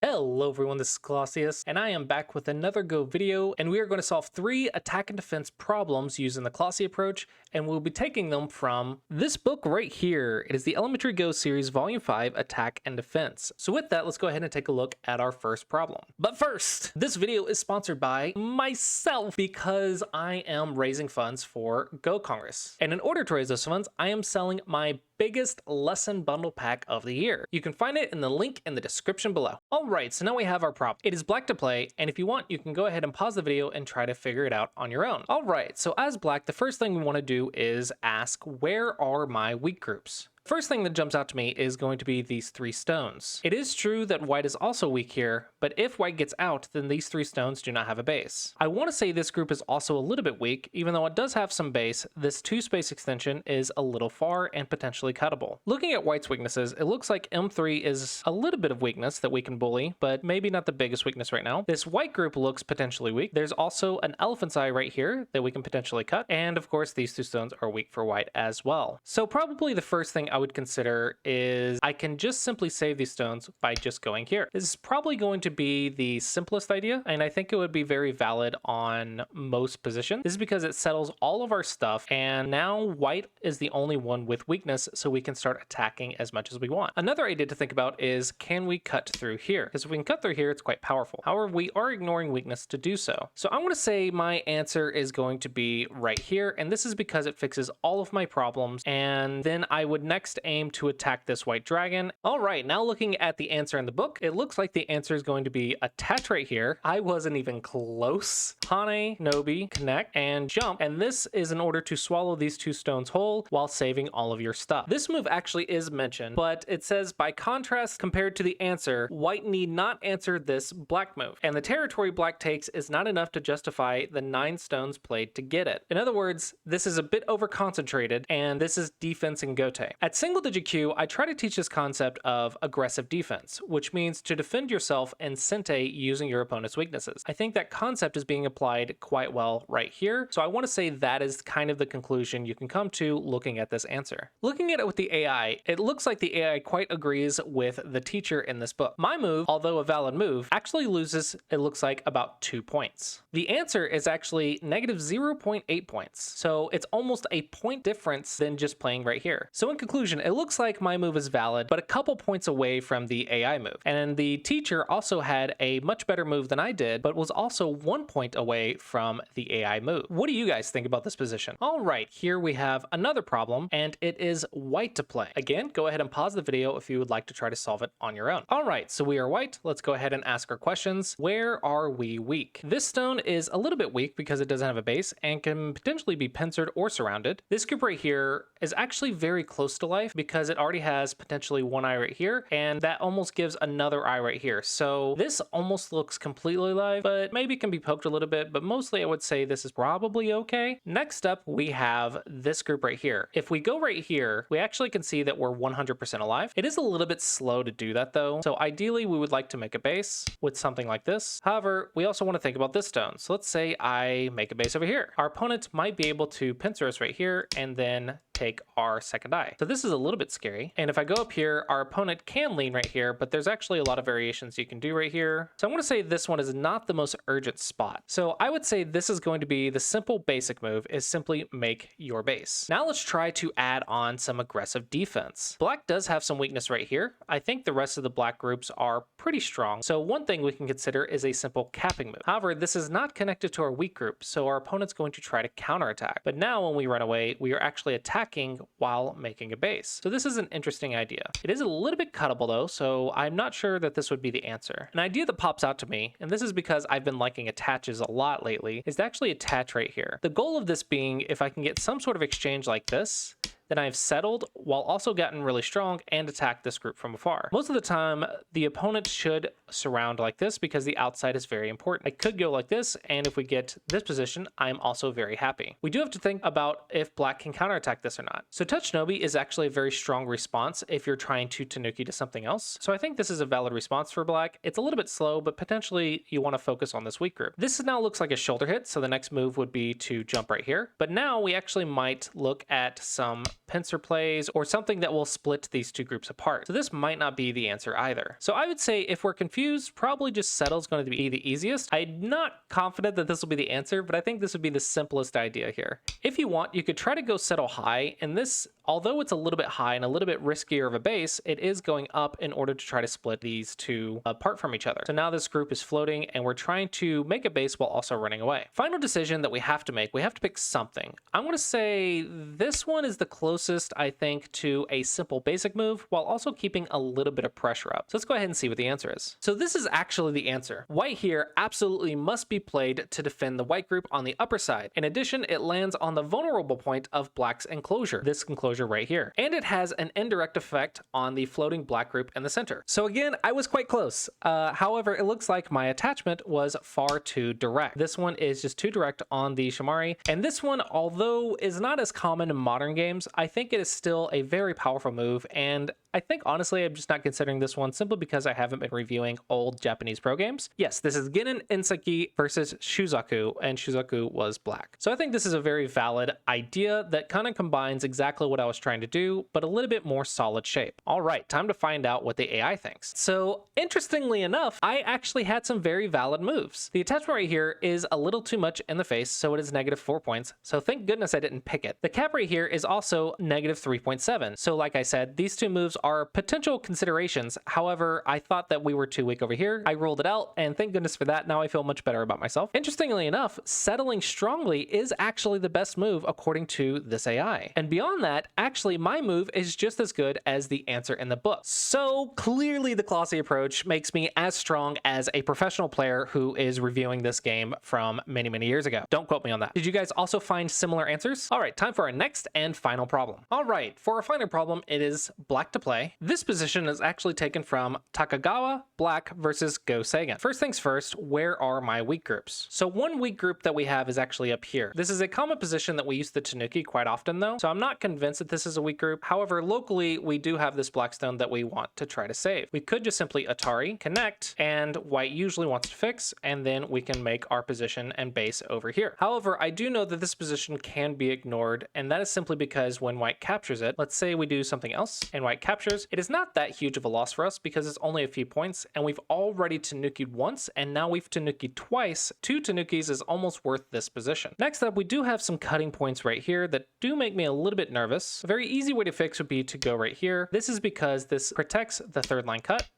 Hello everyone, this is Clossi, and I am back with another Go video, and we are going to solve 3 attack and defense problems using the Clossi approach, and we'll be taking them from this book right here. It is the Elementary Go series, Volume 5, Attack and Defense. So with that, let's go ahead and take a look at our first problem. But first, this video is sponsored by myself because I am raising funds for Go Congress. And in order to raise those funds, I am selling my biggest lesson bundle pack of the year. You can find it in the link in the description below. Alright, so now we have our problem. It is black to play, and if you want, you can go ahead and pause the video and try to figure it out on your own. Alright, so as black, the first thing we want to do is ask, where are my weak groups? First thing that jumps out to me is going to be these 3 stones. It is true that white is also weak here, but if white gets out, then these 3 stones do not have a base. I want to say this group is also a little bit weak, even though it does have some base. This 2 space extension is a little far and potentially cuttable. Looking at white's weaknesses, it looks like M3 is a little bit of weakness that we can bully, but maybe not the biggest weakness right now. This white group looks potentially weak. There's also an elephant's eye right here that we can potentially cut, and of course these 2 stones are weak for white as well. So probably the first thing I would consider is I can just simply save these stones by just going here. This is probably going to be the simplest idea, and I think it would be very valid on most positions. This is because it settles all of our stuff, and now white is the only one with weakness, so we can start attacking as much as we want. Another idea to think about is, can we cut through here? Because if we can cut through here, it's quite powerful. However, we are ignoring weakness to do so. So I'm going to say my answer is going to be right here, and this is because it fixes all of my problems, and then I would next aim to attack this white dragon. All right, now looking at the answer in the book, it looks like the answer is going to be attach right here. I wasn't even close. Hane, Nobi, connect, and jump, and this is in order to swallow these 2 stones whole while saving all of your stuff. This move actually is mentioned, but it says, by contrast, compared to the answer, white need not answer this black move, and the territory black takes is not enough to justify the 9 stones played to get it. In other words, this is a bit over concentrated, and this is defense in Gote. At single digit Q, I try to teach this concept of aggressive defense, which means to defend yourself and Sente using your opponent's weaknesses. I think that concept is being applied quite well right here, so I want to say that is kind of the conclusion you can come to looking at this answer. Looking at it with the AI, it looks like the AI quite agrees with the teacher in this book. My move, although a valid move, actually loses, it looks like, about 2 points. The answer is actually negative 0.8 points, so it's almost a point difference than just playing right here. So in conclusion, it looks like my move is valid, but a couple points away from the AI move. And the teacher also had a much better move than I did, but was also 1 point away from the AI move. What do you guys think about this position? All right, here we have another problem, and it is white to play. Again, go ahead and pause the video if you would like to try to solve it on your own. All right, so we are white. Let's go ahead and ask our questions. Where are we weak? This stone is a little bit weak because it doesn't have a base and can potentially be pincered or surrounded. This group right here is actually very close to life because it already has potentially 1 eye right here, and that almost gives another eye right here. So this almost looks completely live, but maybe can be poked a little bit, but mostly I would say this is probably okay. Next up, we have this group right here. If we go right here, we actually can see that we're 100% alive. It is a little bit slow to do that though, so ideally we would like to make a base with something like this. However, we also want to think about this stone. So let's say I make a base over here. Our opponent might be able to pincer us right here and then take our second eye. So this is a little bit scary. And if I go up here, our opponent can lean right here, but there's actually a lot of variations you can do right here. So I'm going to say this one is not the most urgent spot. So I would say this is going to be the simple basic move, is simply make your base. Now let's try to add on some aggressive defense. Black does have some weakness right here. I think the rest of the black groups are pretty strong. So one thing we can consider is a simple capping move. However, this is not connected to our weak group, so our opponent's going to try to counterattack. But now when we run away, we are actually attacking while making a base. So this is an interesting idea. It is a little bit cuttable though, so I'm not sure that this would be the answer. An idea that pops out to me, and this is because I've been liking attaches a lot lately, is to actually attach right here. The goal of this being, if I can get some sort of exchange like this, then I've settled while also gotten really strong and attacked this group from afar. Most of the time, the opponent should surround like this because the outside is very important. I could go like this, and if we get this position, I'm also very happy. We do have to think about if black can counterattack this or not. So Touch Nobi is actually a very strong response if you're trying to Tanuki to something else. So I think this is a valid response for black. It's a little bit slow, but potentially you want to focus on this weak group. This now looks like a shoulder hit, so the next move would be to jump right here. But now we actually might look at some pincer plays or something that will split these two groups apart. So this might not be the answer either. So I would say if we're confused, probably just settle is going to be the easiest. I'm not confident that this will be the answer, but I think this would be the simplest idea here. If you want, you could try to go settle high, and this, although it's a little bit high and a little bit riskier of a base, it is going up in order to try to split these two apart from each other. So now this group is floating and we're trying to make a base while also running away. Final decision that we have to make, we have to pick something. I'm going to say this one is the closest, I think, to a simple basic move while also keeping a little bit of pressure up. So let's go ahead and see what the answer is. So this is actually the answer. White here absolutely must be played to defend the white group on the upper side. In addition, it lands on the vulnerable point of black's enclosure, this enclosure right here. And it has an indirect effect on the floating black group in the center. So again, I was quite close. However, it looks like my attachment was far too direct. This one is just too direct on the Shamari. And this one, although is not as common in modern games, I think it is still a very powerful move. And I think honestly, I'm just not considering this one simply because I haven't been reviewing old Japanese pro games. Yes, this is Genin Inseki versus Shuzaku, and Shuzaku was black. So I think this is a very valid idea that kind of combines exactly what I was trying to do, but a little bit more solid shape. All right, time to find out what the AI thinks. So interestingly enough, I actually had some very valid moves. The attachment right here is a little too much in the face, so it is -4 points. So thank goodness I didn't pick it. The cap right here is also -3.7. So like I said, these two moves are potential considerations. However, I thought that we were too weak over here. I ruled it out, and thank goodness for that. Now I feel much better about myself. Interestingly enough, settling strongly is actually the best move according to this AI. And beyond that, actually my move is just as good as the answer in the book. So clearly the Clossi approach makes me as strong as a professional player who is reviewing this game from many, many years ago. Don't quote me on that. Did you guys also find similar answers? All right, time for our next and final problem. All right, for our final problem, it is black to play. This position is actually taken from Takagawa, black versus Go Sagan. First things first, where are my weak groups? So one weak group that we have is actually up here. This is a common position that we use the Tanuki quite often though, so I'm not convinced that this is a weak group. However, locally, we do have this blackstone that we want to try to save. We could just simply Atari, connect, and white usually wants to fix, and then we can make our position and base over here. However, I do know that this position can be ignored, and that is simply because when white captures it, let's say we do something else, and white captures, it is not that huge of a loss for us because it's only a few points, and we've already Tanuki'd once, and now we've Tanuki'd twice. 2 Tanukis is almost worth this position. Next up, we do have some cutting points right here that do make me a little bit nervous. A very easy way to fix would be to go right here. This is because this protects the third line cut,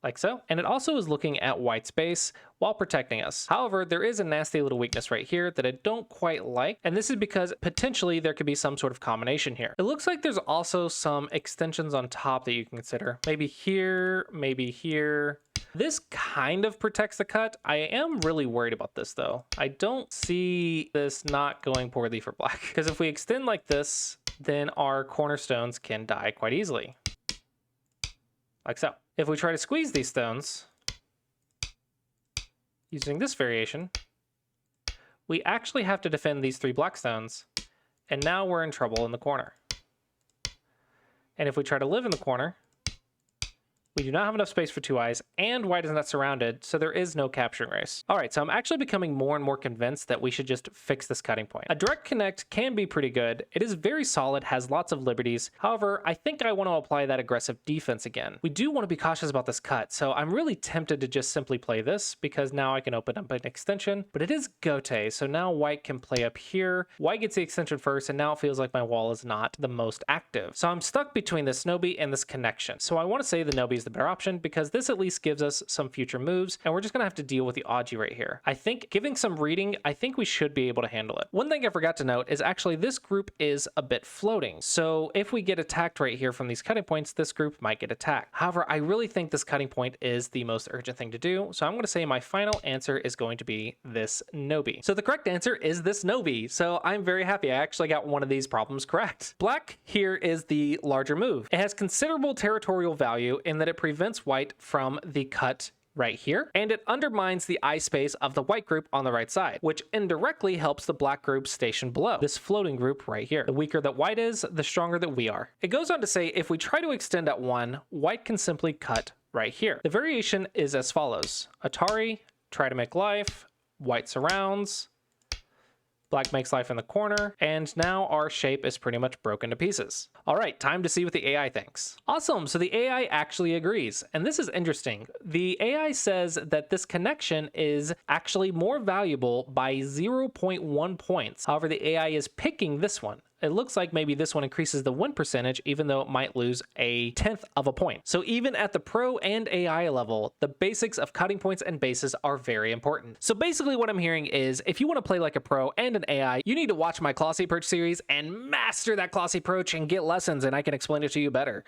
like so. And it also is looking at white's base while protecting us. However, there is a nasty little weakness right here that I don't quite like, and this is because potentially there could be some sort of combination here. It looks like there's also some extensions on top that you can consider. Maybe here, maybe here. This kind of protects the cut. I am really worried about this though. I don't see this not going poorly for black, because if we extend like this, then our cornerstones can die quite easily. Like so. If we try to squeeze these stones using this variation, we actually have to defend these 3 black stones, and now we're in trouble in the corner. And if we try to live in the corner, we do not have enough space for 2 eyes, and white is not surrounded, so there is no capturing race. All right, so I'm actually becoming more and more convinced that we should just fix this cutting point. A direct connect can be pretty good. It is very solid, has lots of liberties. However, I think I want to apply that aggressive defense again. We do want to be cautious about this cut, so I'm really tempted to just simply play this because now I can open up an extension, but it is Gote, so now white can play up here. White gets the extension first, and now it feels like my wall is not the most active. So I'm stuck between this Nobi and this connection. So I want to say the Nobi is the better option because this at least gives us some future moves, and we're just gonna have to deal with the Aji right here. I think giving some reading, I think we should be able to handle it. One thing I forgot to note is actually this group is a bit floating. So if we get attacked right here from these cutting points, this group might get attacked. However, I really think this cutting point is the most urgent thing to do. So I'm gonna say my final answer is going to be this Nobi. So the correct answer is this Nobi. So I'm very happy I actually got one of these problems correct. Black here is the larger move. It has considerable territorial value in that it prevents white from the cut right here, and it undermines the eye space of the white group on the right side, which indirectly helps the black group stationed below, this floating group right here. The weaker that white is, the stronger that we are. It goes on to say if we try to extend at 1, white can simply cut right here. The variation is as follows. Atari, try to make life, white surrounds, Black makes life in the corner, and now our shape is pretty much broken to pieces. All right, time to see what the AI thinks. Awesome, so the AI actually agrees, and this is interesting. The AI says that this connection is actually more valuable by 0.1 points. However, the AI is picking this one. It looks like maybe this one increases the win percentage, even though it might lose a 1/10 of a point. So even at the pro and AI level, the basics of cutting points and bases are very important. So basically what I'm hearing is, if you want to play like a pro and an AI, you need to watch my Clossi Approach series and master that Clossi Approach and get lessons, and I can explain it to you better.